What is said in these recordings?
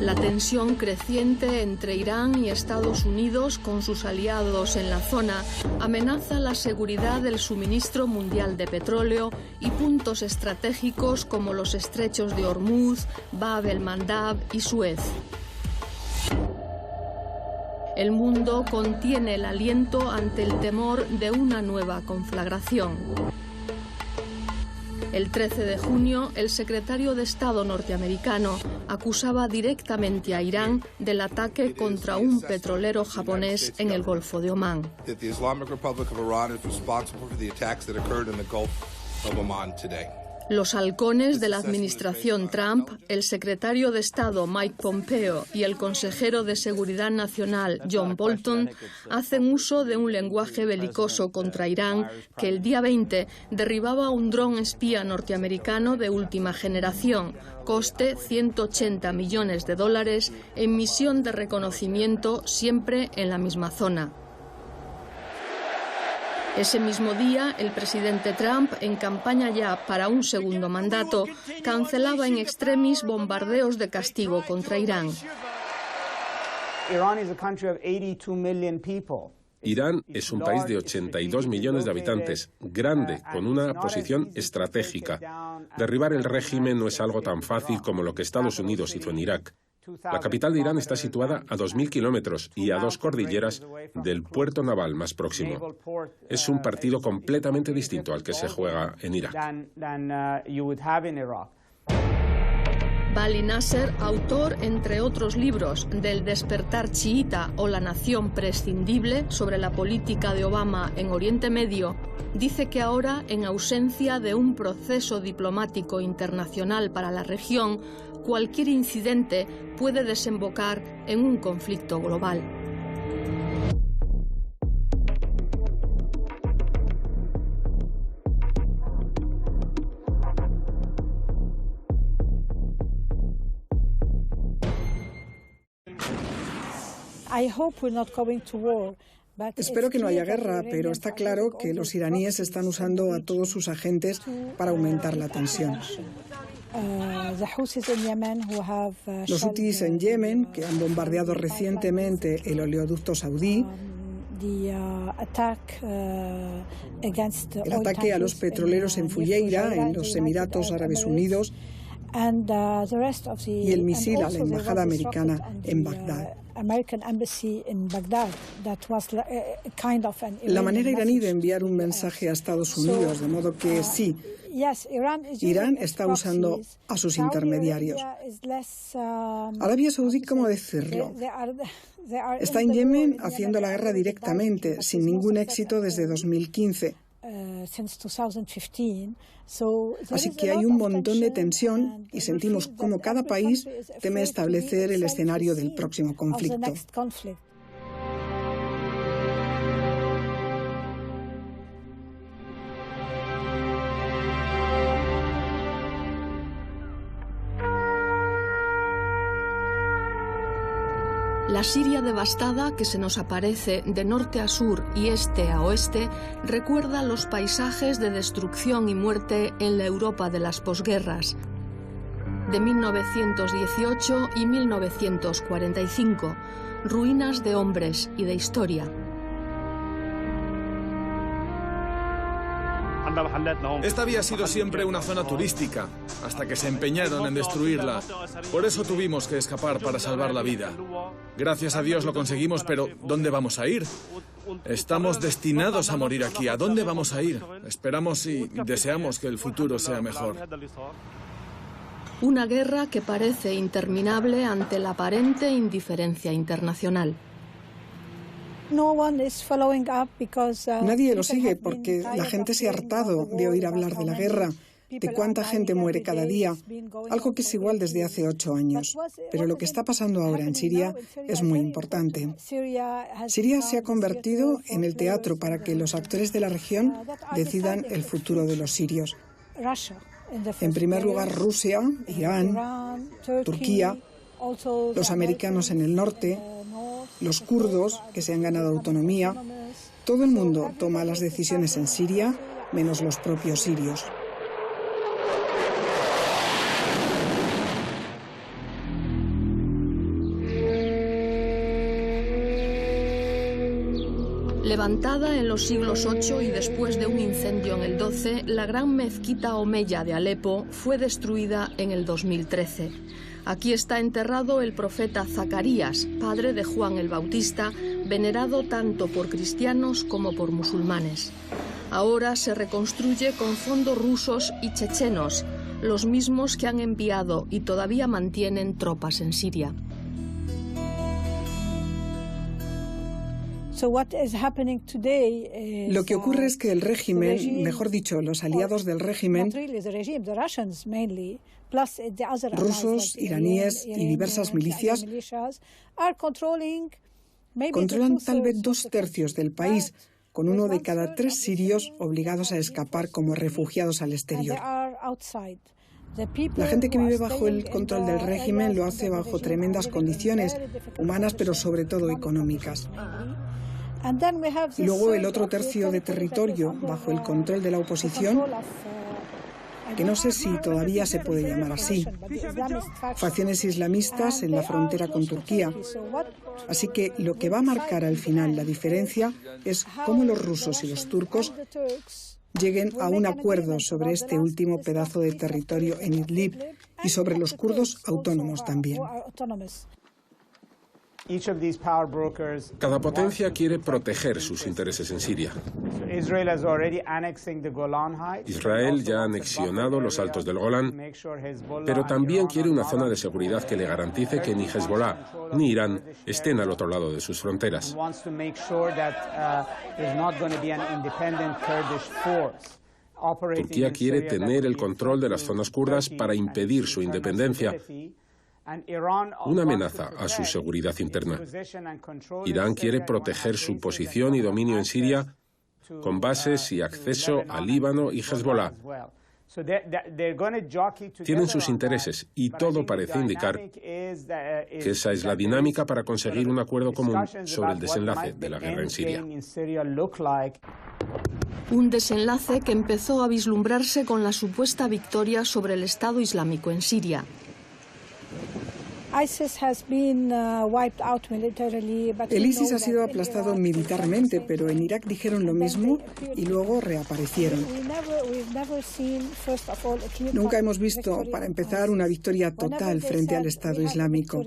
La tensión creciente entre Irán y Estados Unidos con sus aliados en la zona amenaza la seguridad del suministro mundial de petróleo y puntos estratégicos como los estrechos de Hormuz, Bab el-Mandab y Suez. El mundo contiene el aliento ante el temor de una nueva conflagración. El 13 de junio, el secretario de Estado norteamericano acusaba directamente a Irán del ataque contra un petrolero japonés en el Golfo de Omán. Los halcones de la administración Trump, el secretario de Estado Mike Pompeo y el consejero de Seguridad Nacional John Bolton hacen uso de un lenguaje belicoso contra Irán que el día 20 derribaba un dron espía norteamericano de última generación, coste $180 millones en misión de reconocimiento siempre en la misma zona. Ese mismo día, el presidente Trump, en campaña ya para un segundo mandato, cancelaba in extremis bombardeos de castigo contra Irán. Irán es un país de 82 millones de habitantes, grande, con una posición estratégica. Derribar el régimen no es algo tan fácil como lo que Estados Unidos hizo en Irak. La capital de Irán está situada a 2.000 kilómetros y a 2 cordilleras del puerto naval más próximo. Es un partido completamente distinto al que se juega en Irak. Bali Nasser, autor, entre otros libros, del Despertar chiita o La nación prescindible sobre la política de Obama en Oriente Medio, dice que ahora, en ausencia de un proceso diplomático internacional para la región, cualquier incidente puede desembocar en un conflicto global. Espero que no haya guerra, pero está claro que los iraníes están usando a todos sus agentes para aumentar la tensión. Los hutíes en Yemen, que han bombardeado recientemente el oleoducto saudí, el ataque a los petroleros en Fujairah, en los Emiratos Árabes Unidos, y el misil a la embajada americana en Bagdad. La manera iraní de enviar un mensaje a Estados Unidos, de modo que sí, Irán está usando a sus intermediarios. Arabia Saudí, ¿cómo decirlo? Está en Yemen haciendo la guerra directamente, sin ningún éxito desde 2015. Así que hay un montón de tensión y sentimos cómo cada país teme establecer el escenario del próximo conflicto. La Siria devastada, que se nos aparece de norte a sur y este a oeste, recuerda los paisajes de destrucción y muerte en la Europa de las posguerras, de 1918 y 1945, ruinas de hombres y de historia. Esta había sido siempre una zona turística, hasta que se empeñaron en destruirla. Por eso tuvimos que escapar para salvar la vida. Gracias a Dios lo conseguimos, pero ¿dónde vamos a ir? Estamos destinados a morir aquí. ¿A dónde vamos a ir? Esperamos y deseamos que el futuro sea mejor. Una guerra que parece interminable ante la aparente indiferencia internacional. Nadie lo sigue porque la gente se ha hartado de oír hablar de la guerra, de cuánta gente muere cada día, algo que es igual desde hace 8 años. Pero lo que está pasando ahora en Siria es muy importante. Siria se ha convertido en el teatro para que los actores de la región decidan el futuro de los sirios. En primer lugar, Rusia, Irán, Turquía, los americanos en el norte, los kurdos, que se han ganado autonomía. Todo el mundo toma las decisiones en Siria, menos los propios sirios. Levantada en los siglos VIII y después de un incendio en el XII, la gran mezquita omeya de Alepo fue destruida en el 2013. Aquí está enterrado el profeta Zacarías, padre de Juan el Bautista, venerado tanto por cristianos como por musulmanes. Ahora se reconstruye con fondos rusos y chechenos, los mismos que han enviado y todavía mantienen tropas en Siria. Lo que ocurre es que el régimen, mejor dicho, los aliados del régimen, rusos, iraníes y diversas milicias, controlan tal vez 2/3 del país, con 1 de cada 3 sirios obligados a escapar como refugiados al exterior. La gente que vive bajo el control del régimen lo hace bajo tremendas condiciones, humanas pero sobre todo económicas. Y luego el otro tercio de territorio bajo el control de la oposición, que no sé si todavía se puede llamar así, facciones islamistas en la frontera con Turquía. Así que lo que va a marcar al final la diferencia es cómo los rusos y los turcos lleguen a un acuerdo sobre este último pedazo de territorio en Idlib y sobre los kurdos autónomos también. Cada potencia quiere proteger sus intereses en Siria. Israel ya ha anexionado los Altos del Golán, pero también quiere una zona de seguridad que le garantice que ni Hezbollah ni Irán estén al otro lado de sus fronteras. Turquía quiere tener el control de las zonas kurdas para impedir su independencia, una amenaza a su seguridad interna. Irán quiere proteger su posición y dominio en Siria con bases y acceso a Líbano y Hezbollah. Tienen sus intereses y todo parece indicar que esa es la dinámica para conseguir un acuerdo común sobre el desenlace de la guerra en Siria. Un desenlace que empezó a vislumbrarse con la supuesta victoria sobre el Estado Islámico en Siria. El ISIS ha sido aplastado militarmente, pero en Irak dijeron lo mismo y luego reaparecieron. Nunca hemos visto, para empezar, una victoria total frente al Estado Islámico.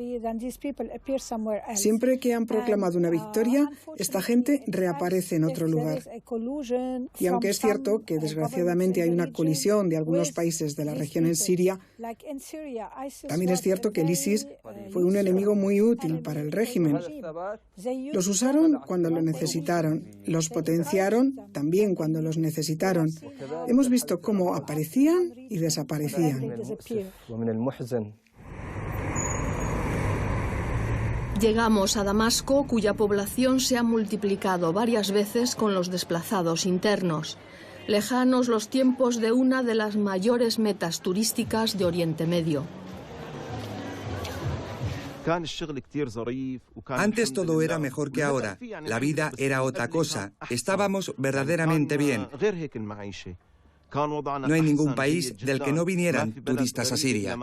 Siempre que han proclamado una victoria, esta gente reaparece en otro lugar. Y aunque es cierto que desgraciadamente hay una colisión de algunos países de la región en Siria, también es cierto que el ISIS fue un enemigo muy útil para el régimen. Los usaron cuando lo necesitaron, los potenciaron también cuando los necesitaron. Hemos visto cómo aparecían y desaparecían. Llegamos a Damasco, cuya población se ha multiplicado varias veces con los desplazados internos. Lejanos los tiempos de una de las mayores metas turísticas de Oriente Medio. Antes todo era mejor que ahora. La vida era otra cosa. Estábamos verdaderamente bien. No hay ningún país del que no vinieran turistas a Siria.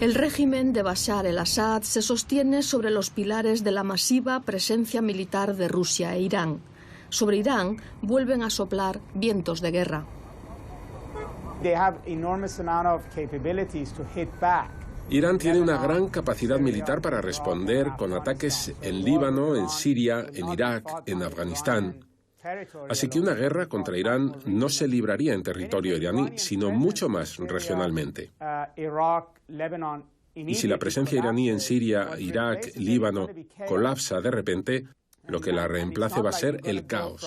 El régimen de Bashar el-Assad se sostiene sobre los pilares de la masiva presencia militar de Rusia e Irán. Sobre Irán vuelven a soplar vientos de guerra. Irán tiene una gran capacidad militar para responder con ataques en Líbano, en Siria, en Irak, en Afganistán. Así que una guerra contra Irán no se libraría en territorio iraní, sino mucho más regionalmente. Y si la presencia iraní en Siria, Irak, Líbano colapsa de repente, lo que la reemplace va a ser el caos.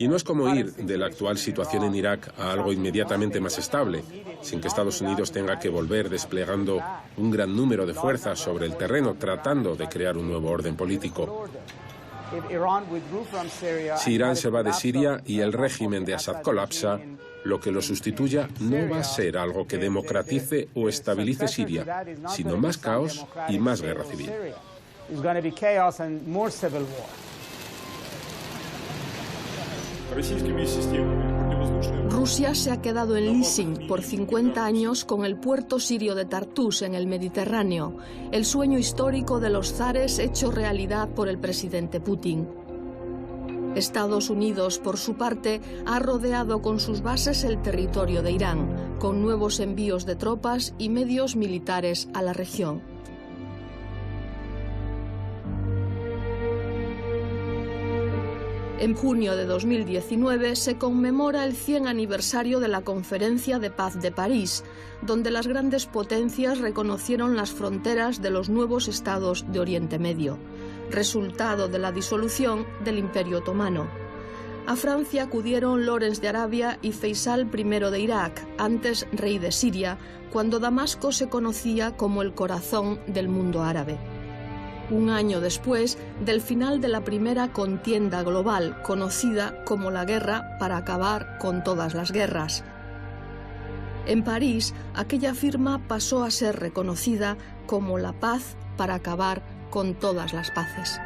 Y no es como ir de la actual situación en Irak a algo inmediatamente más estable, sin que Estados Unidos tenga que volver desplegando un gran número de fuerzas sobre el terreno, tratando de crear un nuevo orden político. Si Irán se va de Siria y el régimen de Assad colapsa, lo que lo sustituya no va a ser algo que democratice o estabilice Siria, sino más caos y más guerra civil. Российскими системами Rusia se ha quedado en leasing por 50 años con el puerto sirio de Tartus en el Mediterráneo, el sueño histórico de los zares hecho realidad por el presidente Putin. Estados Unidos, por su parte, ha rodeado con sus bases el territorio de Irán, con nuevos envíos de tropas y medios militares a la región. En junio de 2019 se conmemora el 100 aniversario de la Conferencia de Paz de París, donde las grandes potencias reconocieron las fronteras de los nuevos estados de Oriente Medio, resultado de la disolución del Imperio Otomano. A Francia acudieron Lawrence de Arabia y Faisal I de Irak, antes rey de Siria, cuando Damasco se conocía como el corazón del mundo árabe. Un año después del final de la primera contienda global, conocida como la Guerra para acabar con todas las guerras. En París, aquella firma pasó a ser reconocida como la paz para acabar con todas las paces.